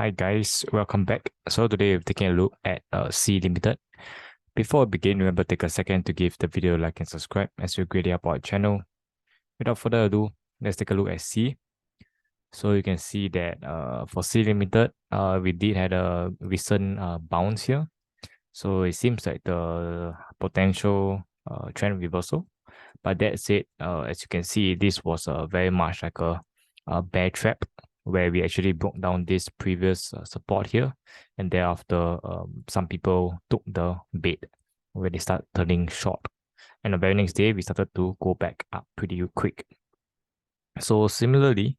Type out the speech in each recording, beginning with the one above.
Hi guys, welcome back. So today we're taking a look at C Limited. Before we begin, remember take a second to give the video a like and subscribe as we greatly up our channel. Without further ado, let's take a look at C. So you can see that for C Limited, we did had a recent bounce here. So it seems like the potential trend reversal. But that said, as you can see, this was very much like a bear trap where we actually broke down this previous support here, and thereafter some people took the bait where they start turning short, and the very next day we started to go back up pretty quick. So similarly,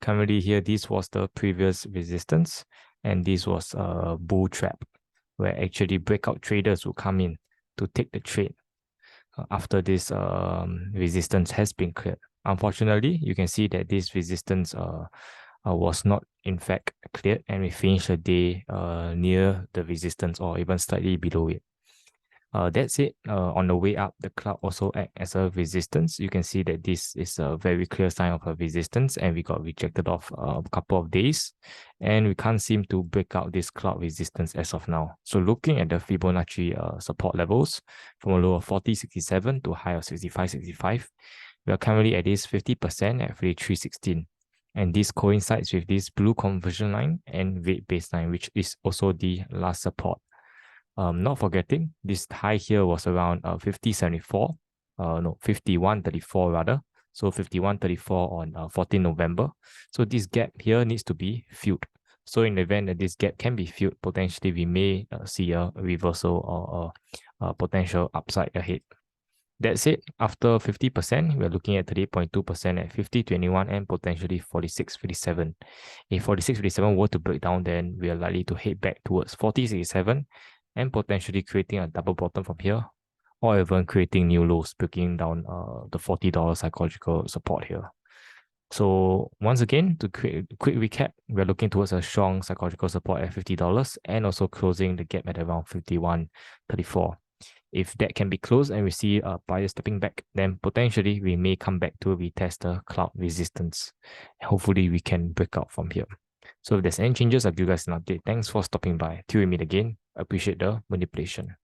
currently here this was the previous resistance, and this was a bull trap where actually breakout traders will come in to take the trade after this resistance has been cleared. Unfortunately, you can see that this resistance was not in fact cleared, and we finished the day near the resistance or even slightly below it. That's it. On the way up, the cloud also act as a resistance. You can see that this is a very clear sign of a resistance, and we got rejected off a couple of days, and we can't seem to break out this cloud resistance as of now. So looking at the Fibonacci support levels from a low of 40.67 to a high of 65.65, we are currently at this 50% at 53.16. And this coincides with this blue conversion line and red baseline, which is also the last support. Not forgetting, this high here was around 50.74, 51.34 rather. So 51.34 on 14 November. So this gap here needs to be filled. So in the event that this gap can be filled, potentially we may see a reversal or a potential upside ahead. That's it. After 50%, we're looking at 38.2% at 50.21 and potentially 46.57. If 46.57 were to break down, then we are likely to head back towards 40.67 and potentially creating a double bottom from here, or even creating new lows, breaking down the $40 psychological support here. So once again, to create a quick recap, we're looking towards a strong psychological support at $50 and also closing the gap at around 51.34. If that can be closed and we see a buyer stepping back, then potentially we may come back to retest the cloud resistance. Hopefully we can break out from here. So if there's any changes, I'll give you guys an update. Thanks for stopping by. Till we meet again, appreciate the manipulation.